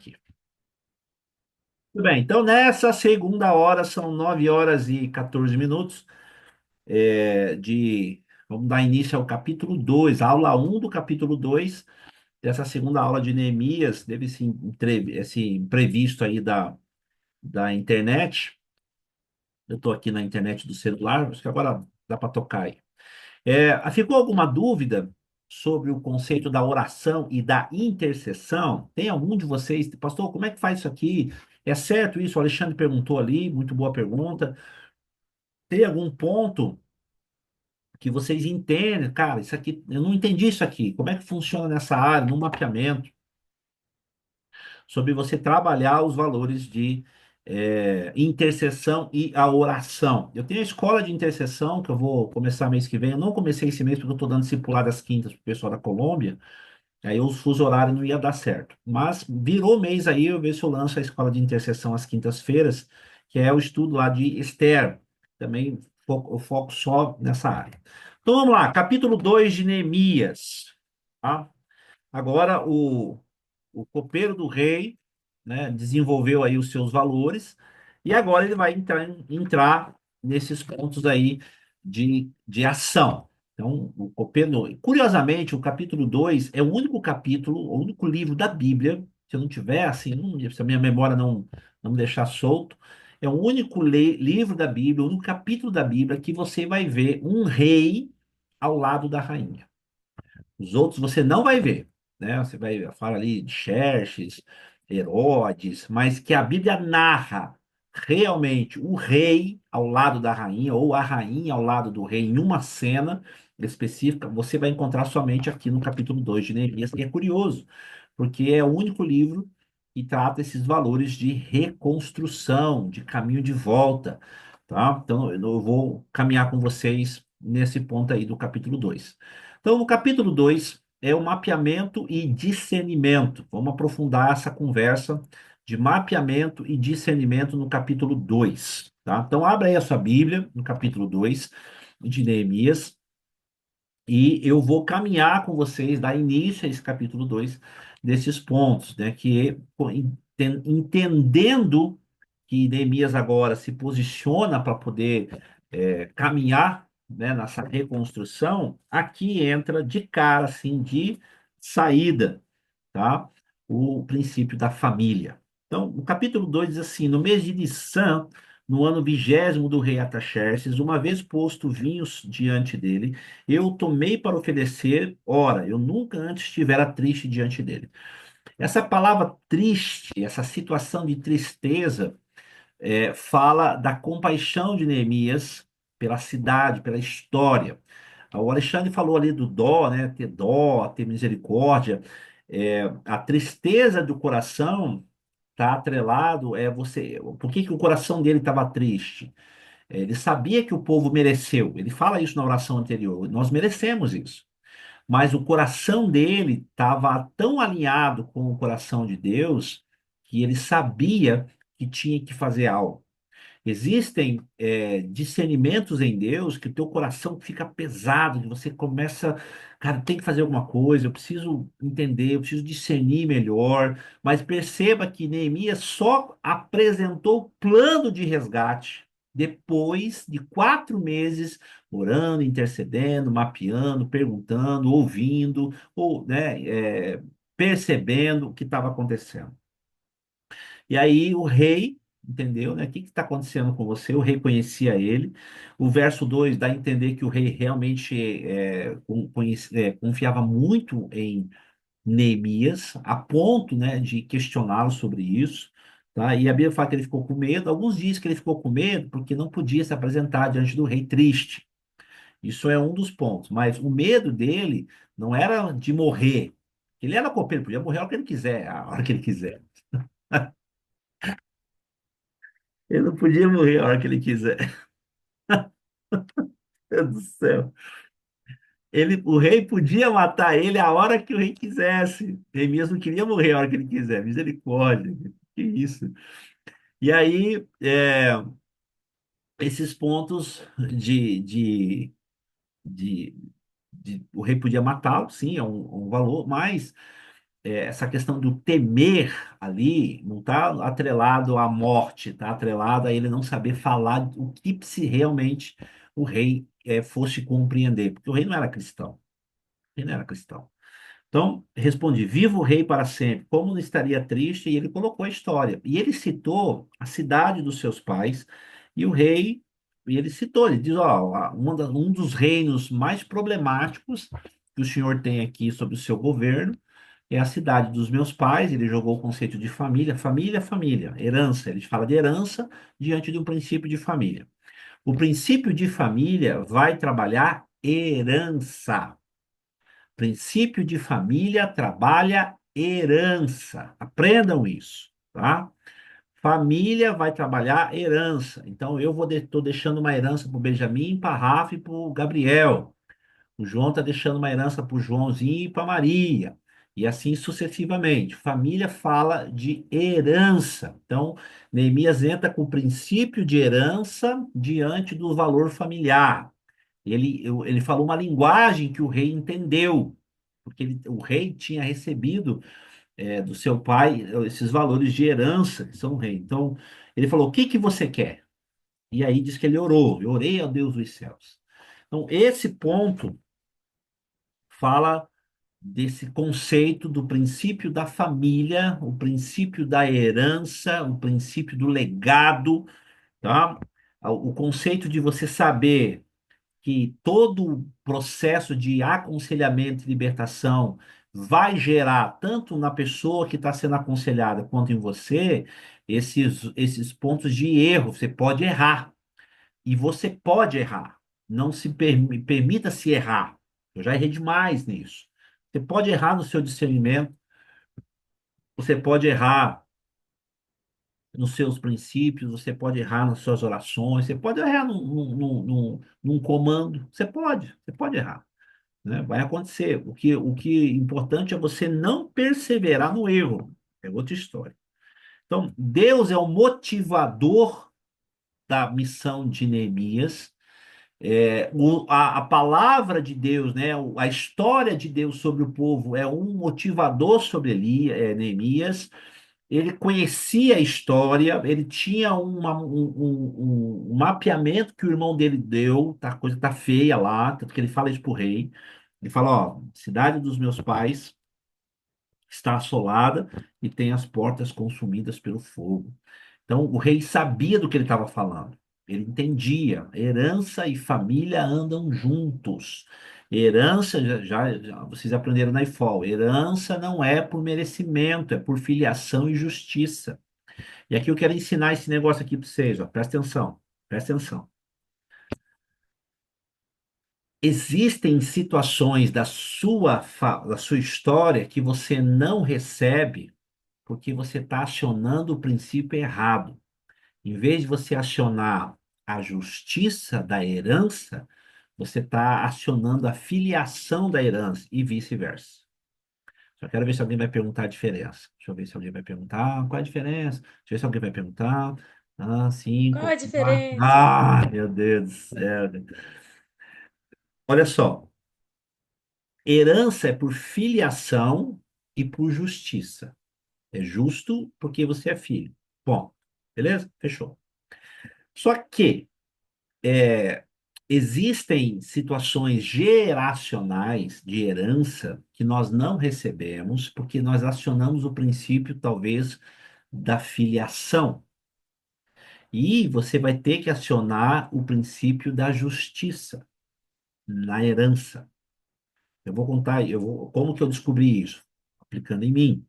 aqui. Tudo bem, então nessa segunda hora, são 9 horas e 14 minutos, vamos dar início ao capítulo 2, aula um do capítulo 2 dessa segunda aula de Neemias, deve esse imprevisto aí da internet. Eu estou aqui na internet do celular, acho que agora dá para tocar aí. Ficou alguma dúvida sobre o conceito da oração e da intercessão? Tem algum de vocês, pastor, como é que faz isso aqui? É certo isso? O Alexandre perguntou ali, muito boa pergunta. Tem algum ponto que vocês entendem? Cara, isso aqui, eu não entendi isso aqui. Como é que funciona nessa área, no mapeamento, sobre você trabalhar os valores de intercessão e a oração? Eu tenho a escola de intercessão que eu vou começar mês que vem. Eu não comecei esse mês porque eu estou dando discipulado às quintas para o pessoal da Colômbia. Aí o fuso horário não ia dar certo. Mas virou mês aí, eu vejo se eu lanço a escola de intercessão às quintas-feiras, que é o estudo lá de Esther. Também eu foco só nessa área. Então vamos lá, capítulo 2 de Neemias. Tá? Agora o copeiro do rei, né, desenvolveu aí os seus valores e agora ele vai entrar nesses pontos aí de ação. Então, o copeiro, curiosamente, o capítulo 2 é o único capítulo, o único livro da Bíblia, se eu não tiver, assim, se a minha memória não me deixar solto, é o único livro da Bíblia, o único capítulo da Bíblia que você vai ver um rei ao lado da rainha. Os outros você não vai ver, né? Você vai falar ali de Xerxes, Herodes, mas que a Bíblia narra realmente o rei ao lado da rainha ou a rainha ao lado do rei em uma cena específica, você vai encontrar somente aqui no capítulo 2 de Neemias, e é curioso, porque é o único livro que trata esses valores de reconstrução, de caminho de volta, tá? Então eu vou caminhar com vocês nesse ponto aí do capítulo 2. Então, no capítulo 2 é o mapeamento e discernimento. Vamos aprofundar essa conversa de mapeamento e discernimento no capítulo 2, tá? Então, abra aí a sua Bíblia, no capítulo 2 de Neemias, e eu vou caminhar com vocês, dar início a esse capítulo 2 desses pontos, né? Entendendo que Neemias agora se posiciona para poder caminhar, né, nessa reconstrução, aqui entra de cara, assim, de saída, tá? O princípio da família. Então, o capítulo 2 diz assim: no mês de Nissan, no ano 20º do rei Artaxerxes, uma vez posto vinhos diante dele, eu tomei para oferecer, ora, eu nunca antes estivera triste diante dele. Essa palavra triste, essa situação de tristeza, fala da compaixão de Neemias pela cidade, pela história. O Alexandre falou ali do dó, ter misericórdia. A tristeza do coração está atrelado, você. Por que que o coração dele estava triste? Ele sabia que o povo mereceu. Ele fala isso na oração anterior. Nós merecemos isso. Mas o coração dele estava tão alinhado com o coração de Deus que ele sabia que tinha que fazer algo. Existem discernimentos em Deus que o teu coração fica pesado, que você começa, cara, tem que fazer alguma coisa, eu preciso entender, eu preciso discernir melhor. Mas perceba que Neemias só apresentou o plano de resgate depois de 4 meses orando, intercedendo, mapeando, perguntando, ouvindo, ou, né, percebendo o que estava acontecendo. E aí o rei, entendeu, né? O que está acontecendo com você? O rei conhecia ele. O verso 2 dá a entender que o rei realmente confiava muito em Neemias, a ponto, né, de questioná-lo sobre isso. Tá? E a Bíblia fala que ele ficou com medo. Alguns dizem que ele ficou com medo porque não podia se apresentar diante do rei triste. Isso é um dos pontos. Mas o medo dele não era de morrer. Ele era copeiro, podia morrer a hora que ele quiser, a hora que ele quiser. Ele não podia morrer a hora que ele quiser. Meu Deus do céu. O rei podia matar ele a hora que o rei quisesse. Neemias não queria morrer a hora que ele quiser. Misericórdia. Que isso. E aí, esses pontos de, o rei podia matá-lo, sim, é um valor, mas essa questão do temer ali não está atrelado à morte, está atrelado a ele não saber falar o que se realmente o rei fosse compreender, porque o rei não era cristão, ele não era cristão. Então, respondi: viva o rei para sempre. Como não estaria triste? E ele colocou a história. E ele citou a cidade dos seus pais e o rei. E ele citou, ele diz: ó, um dos reinos mais problemáticos que o senhor tem aqui sobre o seu governo é a cidade dos meus pais. Ele jogou o conceito de família, família, família, herança. Ele fala de herança diante de um princípio de família. O princípio de família vai trabalhar herança. Princípio de família trabalha herança. Aprendam isso, tá? Família vai trabalhar herança. Então, eu estou deixando uma herança para o Benjamin, para Rafa e para o Gabriel. O João está deixando uma herança para o Joãozinho e para Maria. E assim sucessivamente. Família fala de herança. Então, Neemias entra com o princípio de herança diante do valor familiar. Ele falou uma linguagem que o rei entendeu, porque o rei tinha recebido do seu pai esses valores de herança que são o rei. Então, ele falou: o que que você quer? E aí diz que ele orou: eu orei ao Deus dos céus. Então, esse ponto fala desse conceito do princípio da família, o princípio da herança, o princípio do legado, tá? O conceito de você saber que todo o processo de aconselhamento e libertação vai gerar, tanto na pessoa que está sendo aconselhada quanto em você, esses pontos de erro. Você pode errar. E você pode errar. Não se permita se errar. Eu já errei demais nisso. Você pode errar no seu discernimento, você pode errar nos seus princípios, você pode errar nas suas orações, você pode errar num comando. Você pode errar, né? Vai acontecer. O que é importante é você não perseverar no erro. É outra história. Então, Deus é o motivador da missão de Neemias. A palavra de Deus, né? A história de Deus sobre o povo é um motivador sobre Neemias. Ele conhecia a história, ele tinha um mapeamento que o irmão dele deu, tá, a coisa tá feia lá, tanto que ele fala isso pro rei. Ele fala: ó, cidade dos meus pais está assolada e tem as portas consumidas pelo fogo. Então, o rei sabia do que ele estava falando. Ele entendia. Herança e família andam juntos. Herança, já vocês aprenderam na IFOL, herança não é por merecimento, é por filiação e justiça. E aqui eu quero ensinar esse negócio aqui para vocês, ó. Presta atenção, presta atenção. Existem situações da sua história que você não recebe porque você está acionando o princípio errado. Em vez de você acionar a justiça da herança, você está acionando a filiação da herança e vice-versa. Só quero ver se alguém vai perguntar a diferença. Deixa eu ver se alguém vai perguntar qual é a diferença. Deixa eu ver se alguém vai perguntar. Ah, Qual cinco. a diferença? Ah, meu Deus do céu. Olha só. Herança é por filiação e por justiça. É justo porque você é filho. Bom, beleza? Fechou. Só que é, existem situações geracionais de herança que nós não recebemos porque nós acionamos o princípio, talvez, da filiação. E você vai ter que acionar o princípio da justiça na herança. Eu vou contar, como que eu descobri isso? Aplicando em mim.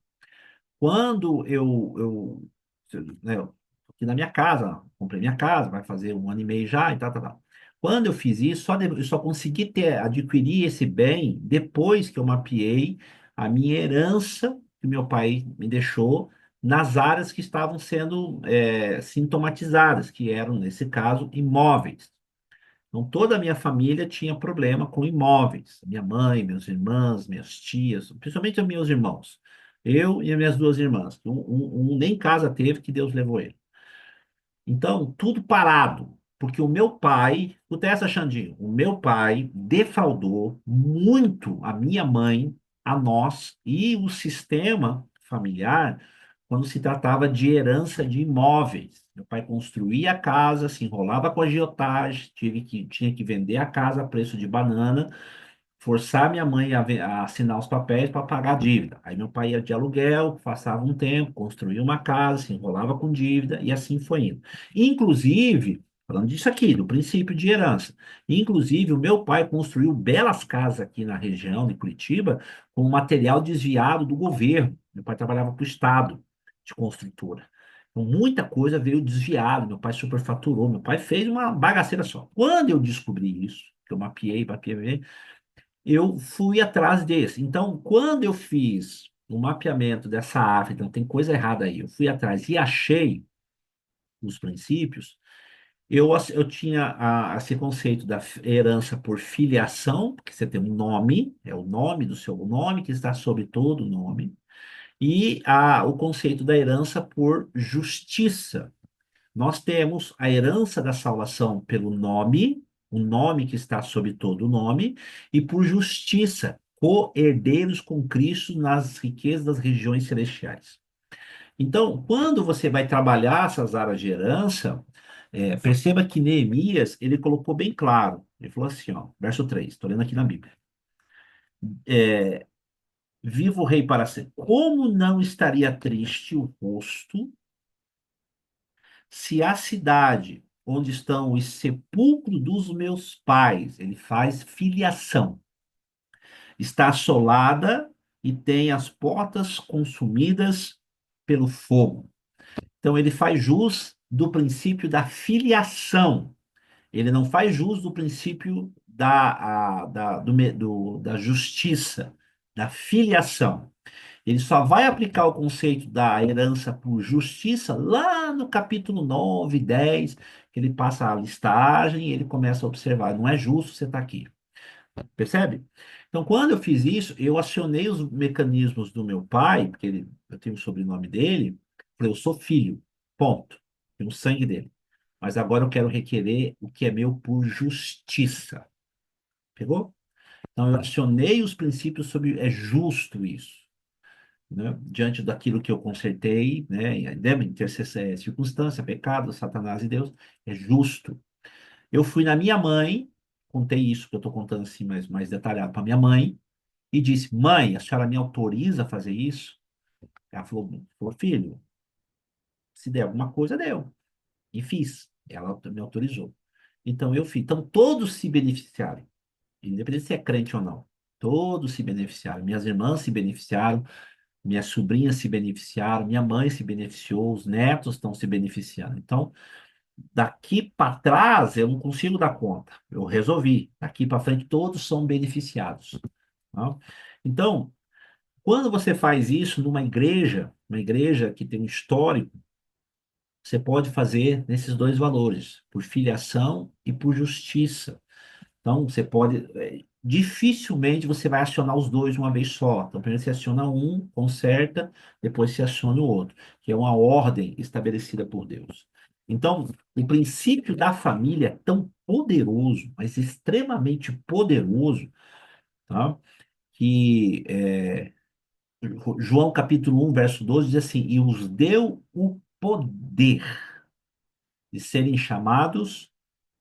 Quando né, eu tô aqui na minha casa, comprei minha casa, vai fazer 1 ano e meio já e tal, tal, tal. Quando eu fiz isso, eu só consegui adquirir esse bem depois que eu mapeei a minha herança que meu pai me deixou nas áreas que estavam sendo sintomatizadas, que eram, nesse caso, imóveis. Então, toda a minha família tinha problema com imóveis. Minha mãe, meus irmãos, minhas tias, principalmente os meus irmãos. Eu e as minhas duas irmãs. Um nem casa teve, que Deus levou ele. Então, tudo parado. Porque o meu pai, escuta essa, Xandinho, o meu pai defraudou muito a minha mãe a nós e o sistema familiar quando se tratava de herança de imóveis. Meu pai construía a casa, se enrolava com a agiotagem, tinha que vender a casa a preço de banana, forçar minha mãe a assinar os papéis para pagar a dívida. Aí meu pai ia de aluguel, passava um tempo, construía uma casa, se enrolava com dívida e assim foi indo. Inclusive, falando disso aqui, do princípio de herança, inclusive o meu pai construiu belas casas aqui na região de Curitiba com material desviado do governo. Meu pai trabalhava para o Estado de construtora. Então, muita coisa veio desviada. Meu pai superfaturou. Meu pai fez uma bagaceira só. Quando eu descobri isso, que eu mapeei, eu fui atrás desse. Então, quando eu fiz o mapeamento dessa árvore, então tem coisa errada aí, eu fui atrás e achei os princípios, eu tinha esse conceito da herança por filiação, porque você tem um nome, é o nome do seu o nome que está sobre todo o nome, e o conceito da herança por justiça. Nós temos a herança da salvação pelo nome, o nome que está sobre todo o nome, e por justiça, co-herdeiros com Cristo nas riquezas das regiões celestiais. Então, quando você vai trabalhar essas áreas de herança, perceba que Neemias, ele colocou bem claro, ele falou assim, ó, verso 3, estou lendo aqui na Bíblia. Viva o rei para sempre. Como não estaria triste o rosto se a cidade onde estão os sepulcros dos meus pais, ele faz filiação, está assolada e tem as portas consumidas pelo fogo. Então ele faz jus do princípio da filiação. Ele não faz jus do princípio da justiça, da filiação. Ele só vai aplicar o conceito da herança por justiça lá no capítulo 9, 10, que ele passa a listagem e ele começa a observar. Não é justo você estar aqui. Percebe? Então, quando eu fiz isso, eu acionei os mecanismos do meu pai, porque eu tenho o sobrenome dele, falei, eu sou filho, ponto. Tenho o sangue dele. Mas agora eu quero requerer o que é meu por justiça. Pegou? Então, eu acionei os princípios sobre é justo isso, né? Diante daquilo que eu consertei, né? E deve intercessão, circunstância, pecado, Satanás e Deus, é justo. Eu fui na minha mãe, contei isso que eu estou contando assim mais detalhado para minha mãe, e disse: Mãe, a senhora me autoriza a fazer isso? Ela falou: Filho, se der alguma coisa, deu. E fiz. Ela me autorizou. Então eu fiz. Então todos se beneficiaram, independente se é crente ou não. Todos se beneficiaram. Minhas irmãs se beneficiaram, minhas sobrinhas se beneficiaram, minha mãe se beneficiou, os netos estão se beneficiando. Então, daqui para trás, eu não consigo dar conta. Eu resolvi. Daqui para frente, todos são beneficiados. Tá? Então, quando você faz isso numa igreja, uma igreja que tem um histórico, você pode fazer nesses dois valores, por filiação e por justiça. Então, você pode. Dificilmente você vai acionar os dois uma vez só. Então, primeiro você aciona um, conserta, depois você aciona o outro, que é uma ordem estabelecida por Deus. Então, o princípio da família é tão poderoso, mas extremamente poderoso, tá? Que João capítulo 1, verso 12 diz assim: E os deu o poder de serem chamados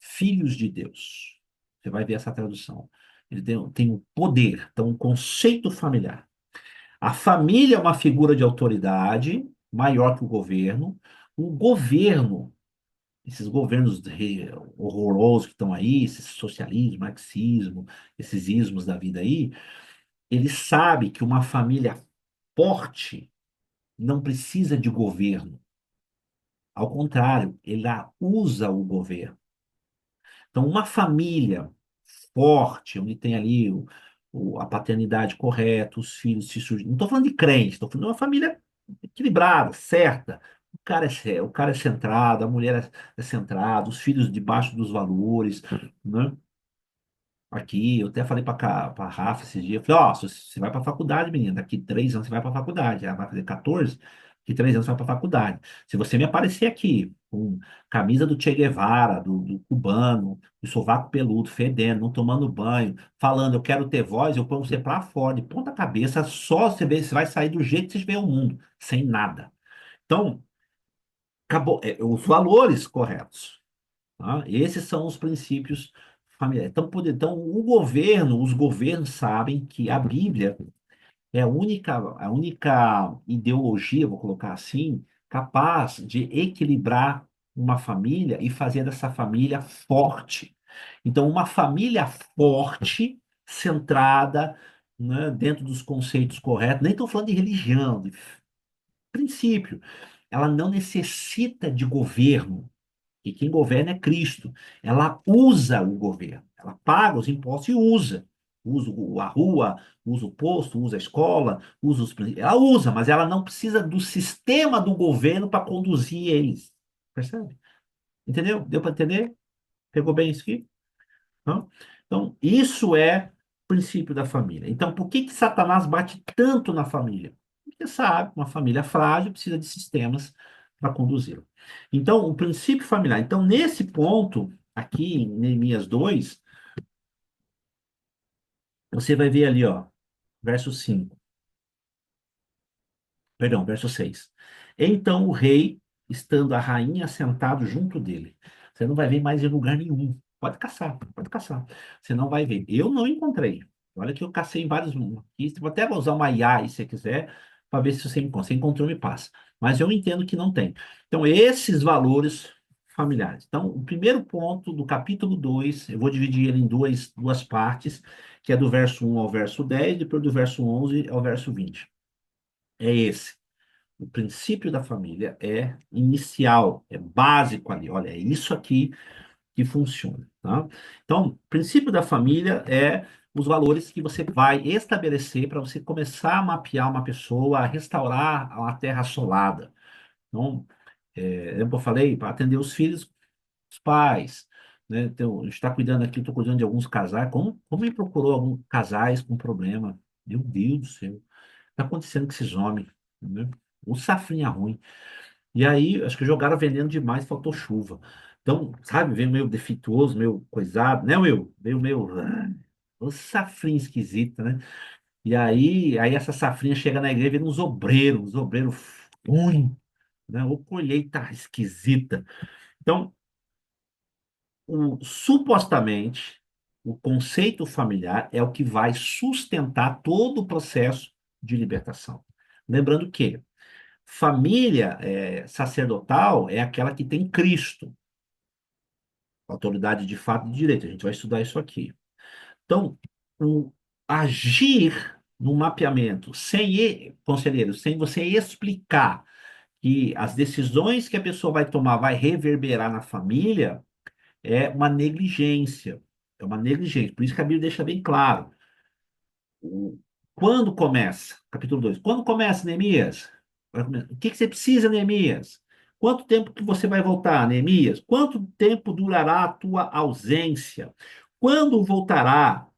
filhos de Deus. Você vai ver essa tradução. Ele tem um poder, então um conceito familiar. A família é uma figura de autoridade maior que o governo. O governo, esses governos horrorosos que estão aí, esse socialismo, marxismo, esses ismos da vida aí, ele sabe que uma família forte não precisa de governo. Ao contrário, ele usa o governo. Então, uma família forte, onde tem ali a paternidade correta, os filhos se surgem. Não estou falando de crente, estou falando de uma família equilibrada, certa. O cara é centrado, a mulher é centrada, os filhos debaixo dos valores, né? Aqui, eu até falei para a Rafa esses dias, eu falei, ó, você vai para a faculdade, menina, daqui 3 anos você vai para a faculdade, ela vai fazer 14. que 3 anos vai para a faculdade. Se você me aparecer aqui com camisa do Che Guevara, do cubano, do sovaco peludo, fedendo, não tomando banho, falando eu quero ter voz, eu ponho você para fora, de ponta cabeça, só você vê, você vai sair do jeito que você vê o mundo, sem nada. Então, acabou, os valores corretos. Tá? Esses são os princípios familiares. Então, então, os governos sabem que a Bíblia é a única ideologia, vou colocar assim, capaz de equilibrar uma família e fazer dessa família forte. Então, uma família forte, centrada, né, dentro dos conceitos corretos, nem estou falando de religião, de princípio, ela não necessita de governo. E quem governa é Cristo. Ela usa o governo. Ela paga os impostos e usa. Usa a rua, usa o posto, usa a escola, usa os. Ela usa, mas ela não precisa do sistema do governo para conduzir eles. Percebe? Entendeu? Deu para entender? Pegou bem isso aqui? Não? Então, isso é o princípio da família. Então, por que que Satanás bate tanto na família? Porque sabe, uma família frágil precisa de sistemas para conduzi-la. Então, o princípio familiar. Então, nesse ponto, aqui em Neemias 2, você vai ver ali, ó, verso 5. Perdão, verso 6. Então o rei, estando a rainha sentado junto dele. Você não vai ver mais em lugar nenhum. Pode caçar, pode caçar. Você não vai ver. Eu não encontrei. Olha que eu cacei em vários. Aqui, vou até usar uma IA aí, se você quiser, para ver se você encontra. Se encontrou, me passa. Mas eu entendo que não tem. Então, esses valores familiares. Então, o primeiro ponto do capítulo 2, eu vou dividir ele em duas partes, que é do verso 1 ao verso 10, depois do verso 11 ao verso 20. É esse. O princípio da família é inicial, é básico ali. Olha, é isso aqui que funciona, tá? Então, o princípio da família é os valores que você vai estabelecer para você começar a mapear uma pessoa, a restaurar a terra assolada. Então, lembra que eu falei, para atender os filhos, os pais, né? Então, a gente está cuidando aqui, estou cuidando de alguns casais. Como me procurou alguns casais com problema? Meu Deus do céu, o que está acontecendo com esses homens? Né? Um safrinha ruim. E aí, acho que jogaram veneno demais, faltou chuva. Então, sabe, veio meio defeituoso, meio coisado, né, Will? Veio meio. Ô, safrinha esquisita, né? E aí essa safrinha chega na igreja e vira uns obreiros ruim, né? Ou colheita esquisita. Então, supostamente, o conceito familiar é o que vai sustentar todo o processo de libertação. Lembrando que família sacerdotal é aquela que tem Cristo, autoridade de fato e de direito. A gente vai estudar isso aqui. Então, o agir no mapeamento conselheiro, sem você explicar que as decisões que a pessoa vai tomar vai reverberar na família, é uma negligência. É uma negligência. Por isso que a Bíblia deixa bem claro. O- Quando começa? Capítulo 2. Quando começa, Neemias? O que que você precisa, Neemias? Quanto tempo que você vai voltar, Neemias? Quanto tempo durará a tua ausência? Quando voltará?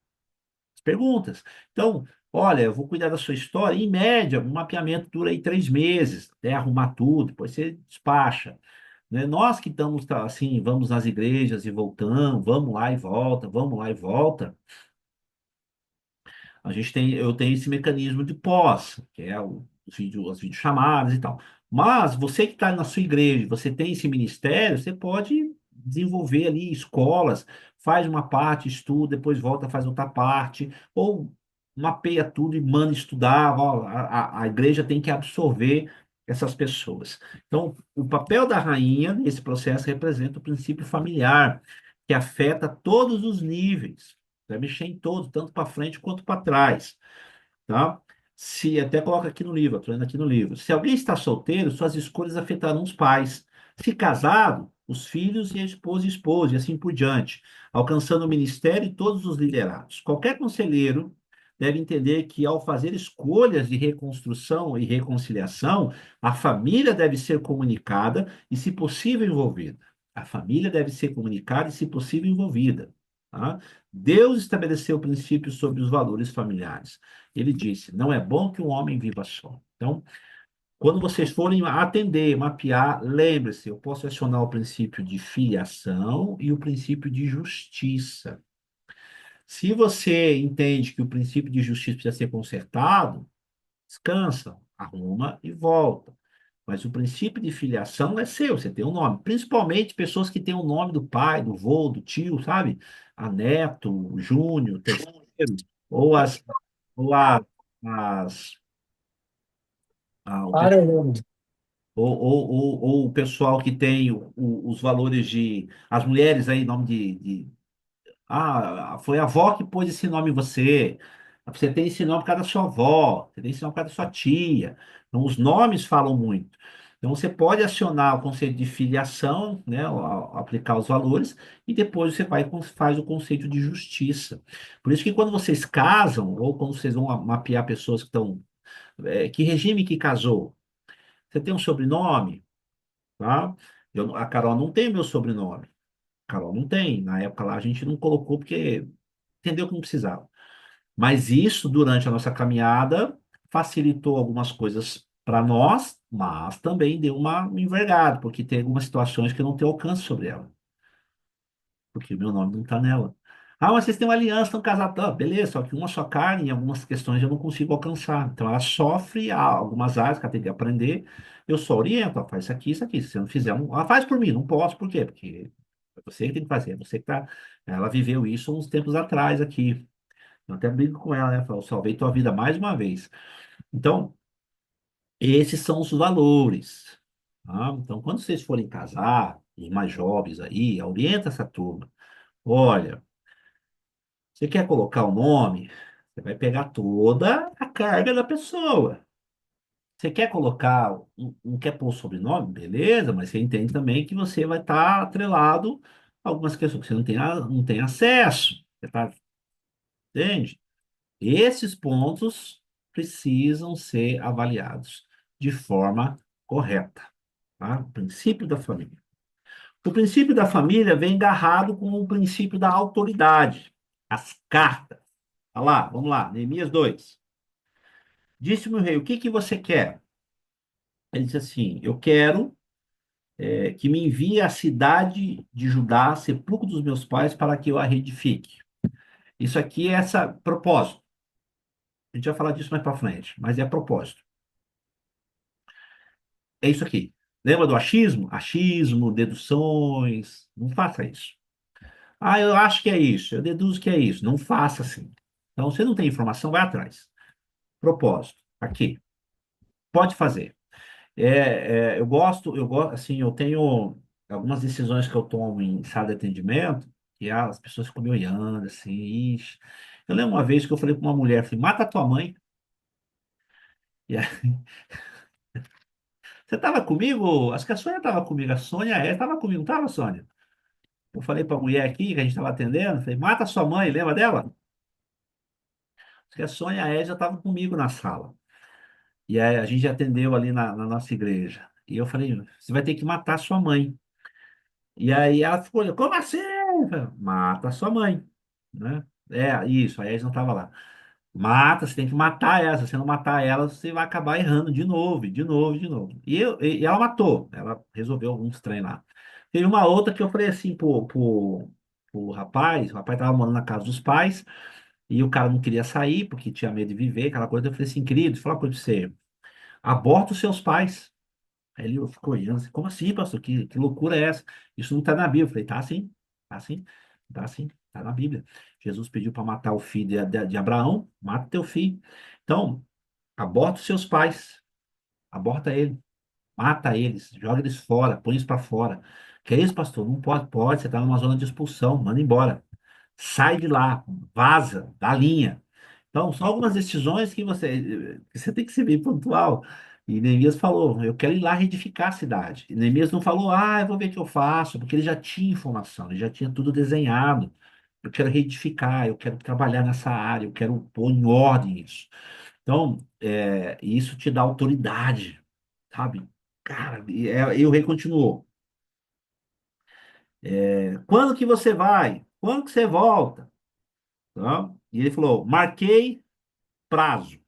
As perguntas. Então, olha, eu vou cuidar da sua história. Em média, um mapeamento dura aí 3 meses, até arrumar tudo, depois você despacha. Né? Nós que estamos assim, vamos nas igrejas e voltamos, vamos lá e volta, vamos lá e volta. Eu tenho esse mecanismo de pós, que é as videochamadas e tal. Mas você que está na sua igreja, você tem esse ministério, você pode desenvolver ali escolas, faz uma parte, estuda, depois volta, faz outra parte, ou mapeia tudo e manda estudar. Ó, a igreja tem que absorver essas pessoas. Então, o papel da rainha nesse processo representa o princípio familiar, que afeta todos os níveis. Vai mexer em todos, tanto para frente quanto para trás, tá? Se até coloca aqui no livro, estou lendo aqui no livro. Se alguém está solteiro, suas escolhas afetarão os pais. Se casado, os filhos e a esposa, e assim por diante, alcançando o ministério e todos os liderados. Qualquer conselheiro deve entender que, ao fazer escolhas de reconstrução e reconciliação, a família deve ser comunicada e, se possível, envolvida. A família deve ser comunicada e, se possível, envolvida. Tá? Deus estabeleceu princípios sobre os valores familiares. Ele disse: não é bom que um homem viva só. Então, Quando vocês forem atender, mapear, lembre-se, eu posso acionar o princípio de filiação e o princípio de justiça. Se você entende que o princípio de justiça precisa ser consertado, descansa, arruma e volta. Mas o princípio de filiação é seu, você tem um nome. Principalmente pessoas que têm o nome do pai, do vô, do tio, sabe? A Neto, Júnior, terceiro, ou as, ou as, o Para, Leandro. ou o pessoal que tem os valores de. As mulheres aí, nome foi a avó que pôs esse nome em você. Você tem esse nome por causa da sua avó, você tem esse nome por causa da sua tia. Então, os nomes falam muito. Então, você pode acionar o conceito de filiação, né, aplicar os valores, e depois você vai e faz o conceito de justiça. Por isso que quando vocês casam, ou quando vocês vão mapear pessoas que estão. Que regime que casou? Você tem um sobrenome, tá? A Carol não tem meu sobrenome. Carol não tem. Na época lá a gente não colocou porque entendeu que não precisava. Mas isso, durante a nossa caminhada, facilitou algumas coisas para nós, mas também deu uma envergada, porque tem algumas situações que eu não tenho alcance sobre ela, porque o meu nome não está nela. Ah, mas vocês têm uma aliança, estão casados. Ah, beleza, só que uma só carne, em algumas questões eu não consigo alcançar. Então ela sofre algumas áreas que ela tem que aprender. Eu só oriento, ó, faz isso aqui, isso aqui. Se você não fizer, ela faz por mim, não posso, por quê? Porque é você que tem que fazer, é você que tá. Ela viveu isso uns tempos atrás aqui. Eu até brinco com ela, né? Falo, salvei tua vida mais uma vez. Então, esses são os valores. Tá? Então, quando vocês forem casar, os mais jovens aí, orienta essa turma. Olha, você quer colocar o nome? Você vai pegar toda a carga da pessoa. Você quer colocar, não quer pôr o sobrenome? Beleza, mas você entende também que você vai estar atrelado a algumas questões que você não tem acesso. Você tá, entende? Esses pontos precisam ser avaliados de forma correta, tá? O princípio da família. O princípio da família vem agarrado com o princípio da autoridade. As cartas. Olha lá, vamos lá, Neemias 2. Disse-me o rei, o que que você quer? Ele disse assim, eu quero que me envie à cidade de Judá, sepulcro dos meus pais, para que eu a reedifique. Isso aqui é essa propósito. A gente vai falar disso mais para frente, mas é propósito. É isso aqui. Lembra do achismo? Achismo, deduções. Não faça isso. Ah, eu acho que é isso. Eu deduzo que é isso. Não faça assim. Então, você não tem informação, vai atrás. Propósito. Aqui. Pode fazer. Eu gosto, assim, eu tenho algumas decisões que eu tomo em sala de atendimento que as pessoas ficam me olhando, assim, ixi. Eu lembro uma vez que eu falei com uma mulher, falei, mata a tua mãe. E aí, você estava comigo? Acho que a Sônia estava comigo. A Sônia estava comigo, não estava, Sônia? Eu falei para a mulher aqui, que a gente estava atendendo, falei, mata sua mãe, lembra dela? Porque a Sônia Edja estava comigo na sala. E aí a gente atendeu ali na nossa igreja. E eu falei, você vai ter que matar sua mãe. E aí ela ficou olhando, como assim? Eu falei, mata sua mãe. Né? É, isso, a Edja não estava lá. Mata, você tem que matar ela. Se você não matar ela, você vai acabar errando de novo, de novo, de novo. E ela matou. Ela resolveu alguns trem lá. Teve uma outra que eu falei assim pro rapaz, o rapaz estava morando na casa dos pais, e o cara não queria sair porque tinha medo de viver, aquela coisa. Eu falei assim, querido, fala uma coisa pra você, aborta os seus pais. Aí ele ficou olhando assim, como assim, pastor? Que loucura é essa? Isso não está na Bíblia. Eu falei, tá sim, tá sim, tá sim, tá na Bíblia. Jesus pediu para matar o filho de Abraão, mata teu filho. Então, aborta os seus pais, aborta ele, mata eles, joga eles fora, põe eles para fora. Que é isso, pastor? Não pode, pode, você está numa zona de expulsão, manda embora. Sai de lá, vaza, da linha. Então, são algumas decisões que você tem que ser bem pontual. E Neemias falou: eu quero ir lá reedificar a cidade. E Neemias não falou: eu vou ver o que eu faço, porque ele já tinha informação, ele já tinha tudo desenhado. Eu quero reedificar, eu quero trabalhar nessa área, eu quero pôr em ordem isso. Então, isso te dá autoridade, sabe? Cara, e o rei continuou: quando que você vai? Quando que você volta? Tá? E ele falou: marquei prazo.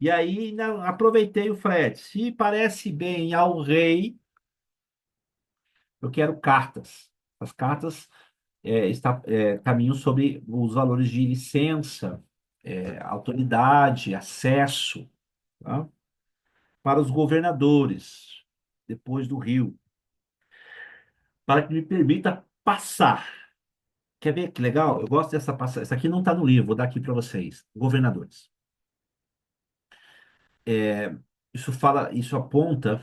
E aí aproveitei o frete. Se parece bem ao rei, eu quero cartas. As cartas caminham sobre os valores de licença, autoridade, acesso, tá? Para os governadores, depois do rio, para que me permita passar. Quer ver que legal? Eu gosto dessa passagem. Essa aqui não está no livro, vou dar aqui para vocês. Governadores. Isso fala, isso aponta.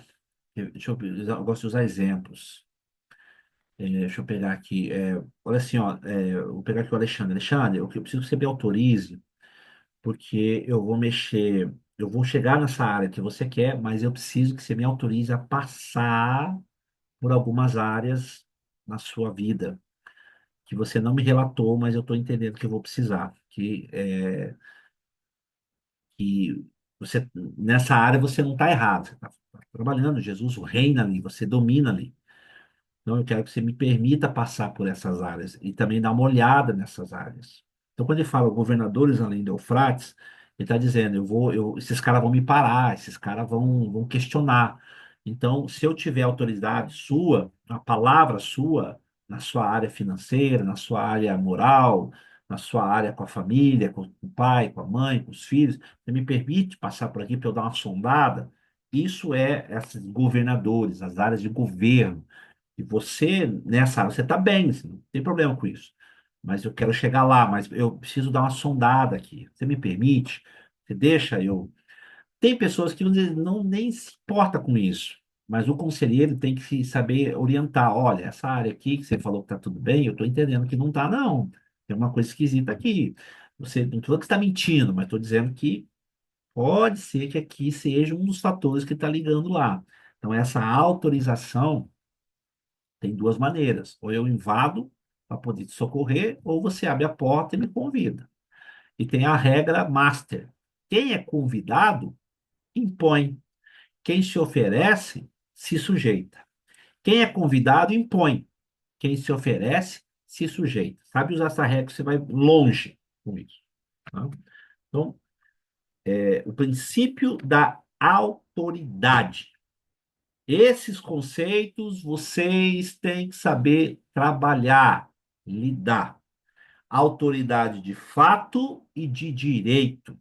Eu gosto de usar exemplos. Deixa eu pegar aqui. Olha assim, ó, eu vou pegar aqui o Alexandre. Alexandre, eu preciso que você me autorize, porque eu vou mexer, eu vou chegar nessa área que você quer, mas eu preciso que você me autorize a passar por algumas áreas na sua vida que você não me relatou, mas eu estou entendendo que eu vou precisar. Que você, nessa área você não está errado, você está trabalhando, Jesus reina ali, você domina ali. Então, eu quero que você me permita passar por essas áreas e também dar uma olhada nessas áreas. Então, quando ele fala governadores além do Eufrates, ele está dizendo, esses caras vão me parar, esses caras vão questionar. Então, se eu tiver autoridade sua, a palavra sua, na sua área financeira, na sua área moral, na sua área com a família, com o pai, com a mãe, com os filhos, você me permite passar por aqui para eu dar uma sondada? Isso é esses governadores, as áreas de governo. E você, nessa área, você está bem, você não tem problema com isso. Mas eu quero chegar lá, mas eu preciso dar uma sondada aqui. Você me permite? Você deixa eu. Tem pessoas que não nem se importa com isso, mas o conselheiro tem que saber orientar. Olha, essa área aqui que você falou que está tudo bem, eu estou entendendo que não está, não. Tem uma coisa esquisita aqui. Você, não estou falando que está mentindo, mas estou dizendo que pode ser que aqui seja um dos fatores que está ligando lá. Então, essa autorização. Tem duas maneiras. Ou eu invado para poder te socorrer, ou você abre a porta e me convida. E tem a regra master. Quem é convidado, impõe. Quem se oferece, se sujeita. Quem é convidado, impõe. Quem se oferece, se sujeita. Sabe usar essa regra, você vai longe com isso. Tá? Então, o princípio da autoridade. Esses conceitos vocês têm que saber trabalhar, lidar. Autoridade de fato e de direito.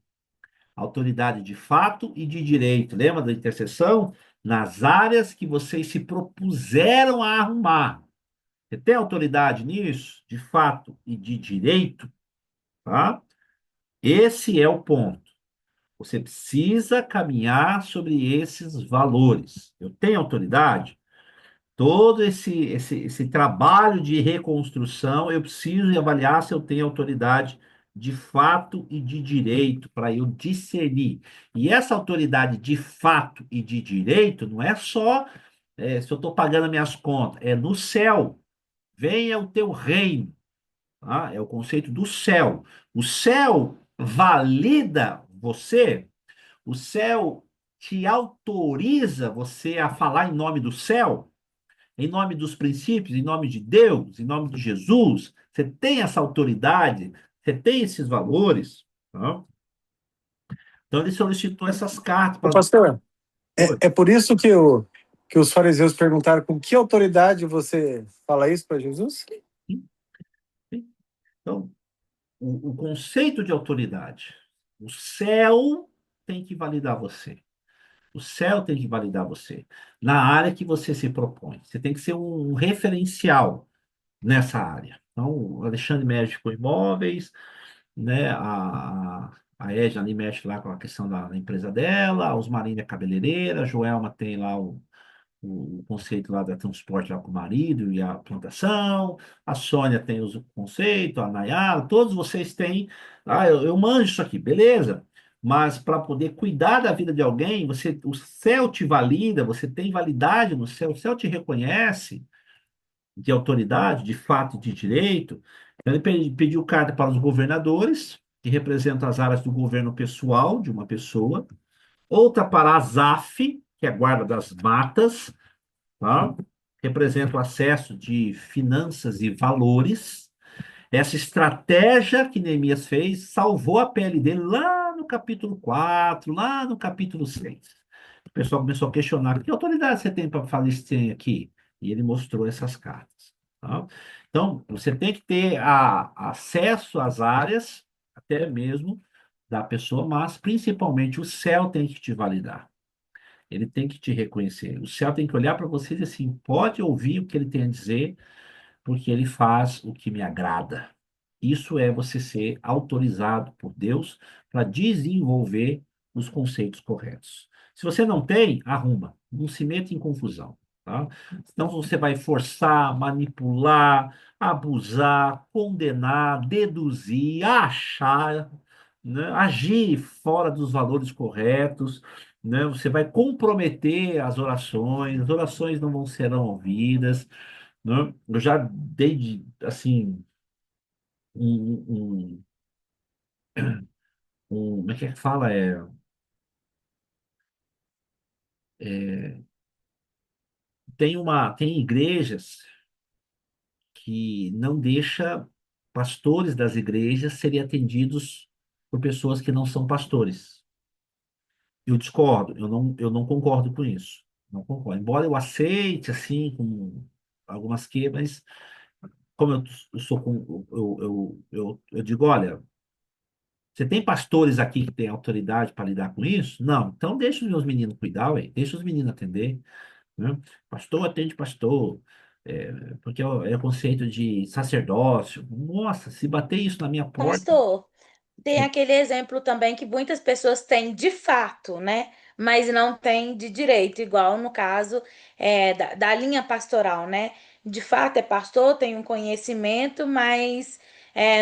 Autoridade de fato e de direito. Lembra da interseção? Nas áreas que vocês se propuseram a arrumar. Você tem autoridade nisso? De fato e de direito? Tá? Esse é o ponto. Você precisa caminhar sobre esses valores. Eu tenho autoridade? Todo esse trabalho de reconstrução, eu preciso avaliar se eu tenho autoridade de fato e de direito para eu discernir. E essa autoridade de fato e de direito não é só se eu estou pagando as minhas contas, é no céu. Venha o teu reino. Tá? É o conceito do céu. O céu valida você, o céu te autoriza você a falar em nome do céu em nome dos princípios, em nome de Deus, em nome de Jesus, você tem essa autoridade, você tem esses valores. Tá? Então ele solicitou essas cartas Ô, para. pastor, Oi. é por isso que os fariseus perguntaram com que autoridade você fala isso para Jesus? Sim, sim. Então, o conceito de autoridade, o céu tem que validar você. O céu tem que validar você na área que você se propõe. Você tem que ser um referencial nessa área. Então, o Alexandre mexe com imóveis, né? A Edna ali mexe lá com a questão da empresa dela, a Osmarina é cabeleireira, a Joelma tem lá o conceito lá da transporte lá com o marido e a plantação, a Sônia tem os conceitos, a Nayara, todos vocês têm, eu manjo isso aqui, beleza? Mas para poder cuidar da vida de alguém, o céu te valida, você tem validade no céu, o céu te reconhece, de autoridade, de fato e de direito. Então, ele pediu carta para os governadores, que representam as áreas do governo pessoal de uma pessoa, outra para a ZAF, que é a guarda das matas, tá? Representa o acesso de finanças e valores. Essa estratégia que Neemias fez salvou a pele dele lá no capítulo 4, lá no capítulo 6. O pessoal começou a questionar: que autoridade você tem para fazer isso aqui? E ele mostrou essas cartas. Tá? Então, você tem que ter acesso às áreas, até mesmo da pessoa, mas principalmente o céu tem que te validar. Ele tem que te reconhecer. O céu tem que olhar para você e dizer assim: pode ouvir o que ele tem a dizer, porque ele faz o que me agrada. Isso é você ser autorizado por Deus para desenvolver os conceitos corretos. Se você não tem, arruma, não se meta em confusão, tá? Senão você vai forçar, manipular, abusar, condenar, deduzir, achar, né? Agir fora dos valores corretos, né? Você vai comprometer as orações não vão serão ouvidas, né? Eu já dei, assim, um, como é que fala? Tem igrejas que não deixa pastores das igrejas serem atendidos por pessoas que não são pastores. Eu discordo, eu não concordo com isso. Não concordo. Embora eu aceite, assim, com algumas quebras, como eu sou com, eu digo, olha, você tem pastores aqui que têm autoridade para lidar com isso? Não. Então deixa os meus meninos cuidar, ué. Deixa os meninos atender, né? Pastor atende pastor, porque é o conceito de sacerdócio. Nossa, se bater isso na minha porta, Pastor, tem aquele exemplo também que muitas pessoas têm de fato, né? Mas não têm de direito, igual no caso da linha pastoral, né? De fato é pastor, tem um conhecimento, mas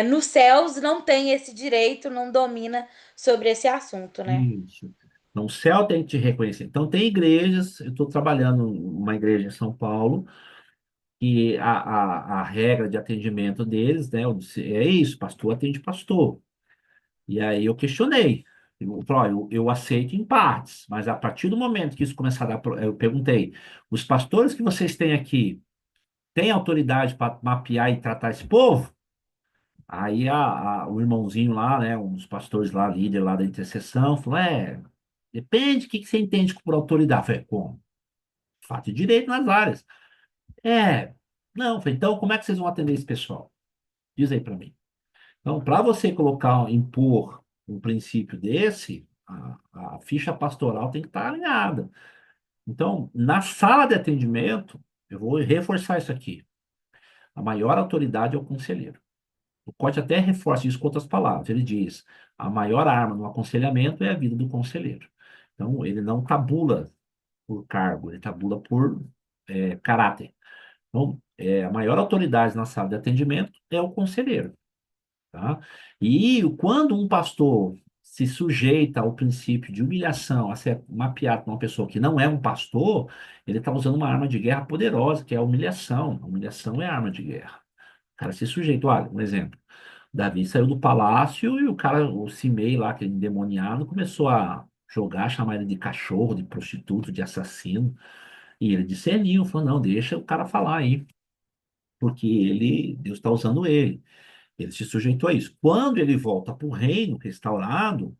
nos céus não tem esse direito, não domina sobre esse assunto, né? isso. Então, o céu tem que te reconhecer. Então, tem igrejas, eu estou trabalhando numa igreja em São Paulo, e a regra de atendimento deles, né, eu disse, é isso, pastor atende pastor. E aí eu questionei. Eu falei, ó, eu aceito em partes, mas a partir do momento que isso começar a dar, eu perguntei, os pastores que vocês têm aqui têm autoridade para mapear e tratar esse povo? Aí o irmãozinho lá, né, um dos pastores lá, líder lá da intercessão, falou, depende do que você entende por autoridade. Eu falei, como? Fato e direito nas áreas. É, não, eu falei, então como é que vocês vão atender esse pessoal? Diz aí para mim. Então, para você colocar, impor um princípio desse, a ficha pastoral tem que estar alinhada. Então, na sala de atendimento, eu vou reforçar isso aqui. A maior autoridade é o conselheiro. O Cote até reforça isso com outras palavras. Ele diz: a maior arma no aconselhamento é a vida do conselheiro. Então, ele não tabula por cargo, ele tabula por caráter. Então, a maior autoridade na sala de atendimento é o conselheiro. Tá? E quando um pastor se sujeita ao princípio de humilhação, a ser mapeado por uma pessoa que não é um pastor, ele está usando uma arma de guerra poderosa, que é a humilhação. A humilhação é arma de guerra. O cara se sujeita. Olha, um exemplo. Davi saiu do palácio e o cara, o Simei lá, aquele endemoniado, começou a jogar, chamar ele de cachorro, de prostituto, de assassino. E ele discerniu, falou, não, deixa o cara falar aí, porque Deus está usando ele. Ele se sujeitou a isso. Quando ele volta para o reino restaurado,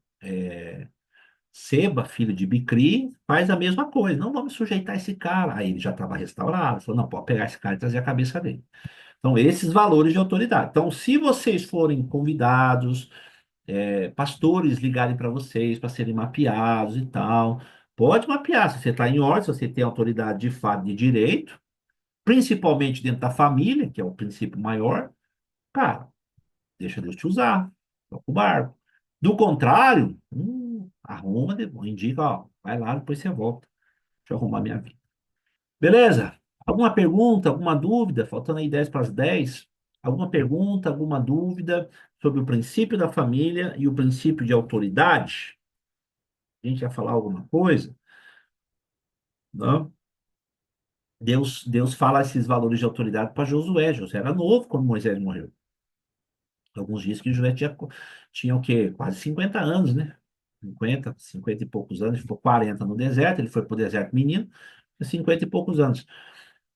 Seba, filho de Bicri, faz a mesma coisa. Não vamos sujeitar esse cara. Aí ele já estava restaurado. Falou, não, pode pegar esse cara e trazer a cabeça dele. Então, esses valores de autoridade. Então, se vocês forem convidados, pastores ligarem para vocês para serem mapeados e tal, pode mapear. Se você está em ordem, se você tem autoridade de fato de direito, principalmente dentro da família, que é o princípio maior, cara, deixa Deus te usar, toca o barco. Do contrário, arruma, indica, ó, vai lá, depois você volta. Deixa eu arrumar minha vida. Beleza? Alguma pergunta, alguma dúvida? Faltando aí 10 para as 10. Alguma pergunta, alguma dúvida sobre o princípio da família e o princípio de autoridade? A gente vai falar alguma coisa? Não? Deus fala esses valores de autoridade para Josué. Josué era novo quando Moisés morreu. Alguns dizem que Josué tinha o quê? Quase 50 anos, né? 50 e poucos anos, ficou 40 no deserto, ele foi para o deserto menino, 50 e poucos anos.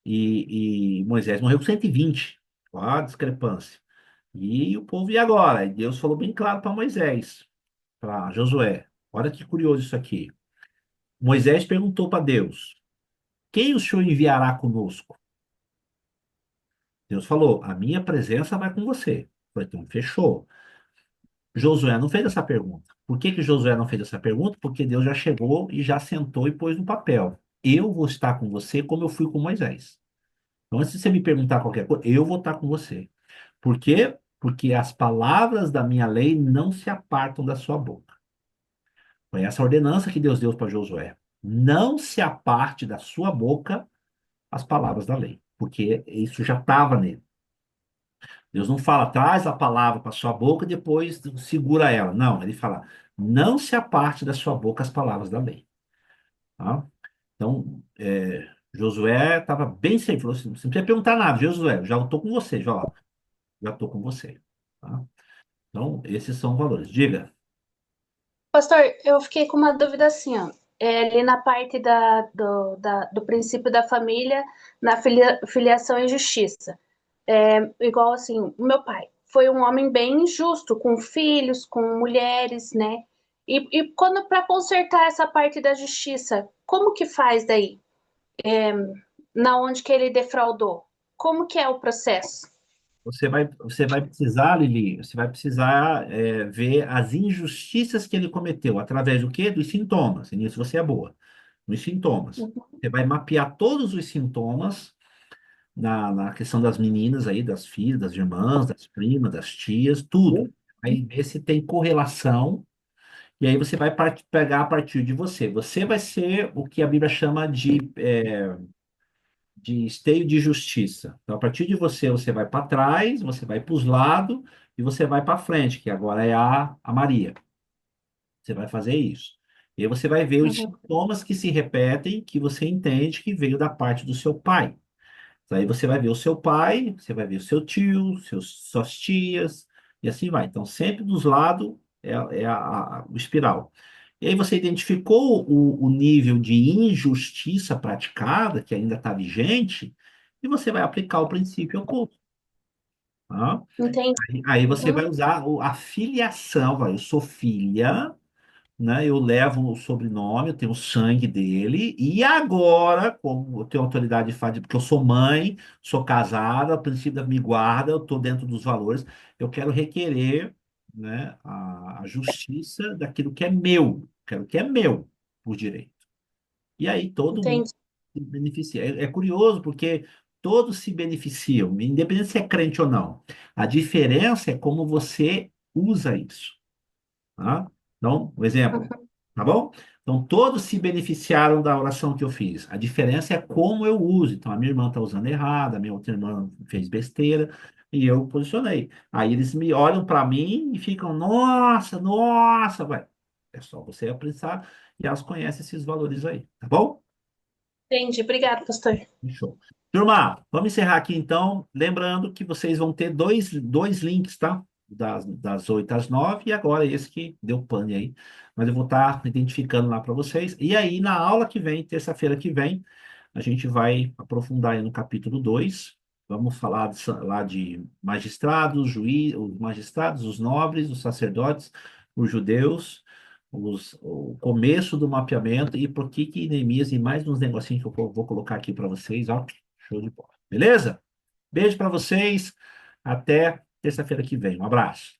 E Moisés morreu com 120. Olha a discrepância. E o povo, e agora? E Deus falou bem claro para Moisés: para Josué, olha que curioso isso aqui. Moisés perguntou para Deus: quem o Senhor enviará conosco? Deus falou: a minha presença vai com você. Falei, então, fechou. Josué não fez essa pergunta. Por que que Josué não fez essa pergunta? Porque Deus já chegou e já sentou e pôs no papel. Eu vou estar com você como eu fui com Moisés. Então, antes de você me perguntar qualquer coisa, eu vou estar com você. Por quê? Porque as palavras da minha lei não se apartam da sua boca. Foi essa a ordenança que Deus deu para Josué. Não se aparte da sua boca as palavras da lei, porque isso já estava nele. Deus não fala, traz a palavra para sua boca e depois segura ela. Não, ele fala, não se aparte da sua boca as palavras da lei. Tá? Então, Josué estava bem safe, falou assim, você não precisa perguntar nada, Josué, já estou com você, já estou com você. Tá? Então, esses são os valores. Diga. Pastor, eu fiquei com uma dúvida assim, ó. Ali na parte do princípio da família, na filiação e justiça. Igual assim, o meu pai foi um homem bem justo, com filhos, com mulheres, né? E quando para consertar essa parte da justiça, como que faz daí? Na onde que ele defraudou? Como que é o processo? Você vai precisar, Lili, você vai precisar ver as injustiças que ele cometeu, através do quê? Dos sintomas. E nisso você é boa. Nos sintomas. Você vai mapear todos os sintomas na questão das meninas aí, das filhas, das irmãs, das primas, das tias, tudo. Aí ver se tem correlação, e aí você vai pegar a partir de você. Você vai ser o que a Bíblia chama de esteio de justiça. Então, a partir de você, você vai para trás, você vai para os lados e você vai para frente, que agora é a Maria. Você vai fazer isso. E aí você vai ver os Uhum, sintomas que se repetem, que você entende que veio da parte do seu pai. Aí você vai ver o seu pai, você vai ver o seu tio, suas tias, e assim vai. Então, sempre dos lados o espiral. E aí você identificou o nível de injustiça praticada, que ainda está vigente, e você vai aplicar o princípio oculto. Tá? entendi. Aí você vai usar a filiação, vai, eu sou filha, né? Eu levo o sobrenome, eu tenho o sangue dele, e agora, como eu tenho autoridade de fazer, porque eu sou mãe, sou casada, o princípio da me guarda, eu estou dentro dos valores, eu quero requerer, né, a justiça daquilo que é meu, quero que é meu, por direito. E aí todo mundo Entendi. se beneficia. É curioso porque todos se beneficiam, independente se é crente ou não. A diferença é como você usa isso. Tá? Então, um exemplo, Uhum, tá bom? Então, todos se beneficiaram da oração que eu fiz. A diferença é como eu uso. Então, a minha irmã está usando errado, a minha outra irmã fez besteira, e eu posicionei. Aí eles me olham para mim e ficam, nossa, nossa, vai. É só você aprensar e elas conhecem esses valores aí, tá bom? entendi. Obrigada, pastor. Show. Turma, vamos encerrar aqui então. Lembrando que vocês vão ter dois links, tá? Das 8 às 9 e agora esse que deu pane aí. Mas eu vou estar identificando lá para vocês. E aí, na aula que vem, terça-feira que vem, a gente vai aprofundar aí no capítulo 2. Vamos falar lá de magistrados, os magistrados, os nobres, os sacerdotes, os judeus, o começo do mapeamento e por que que Neemias e mais uns negocinhos que eu vou colocar aqui para vocês, ó, show de bola. Beleza? Beijo para vocês. Até terça-feira que vem. Um abraço.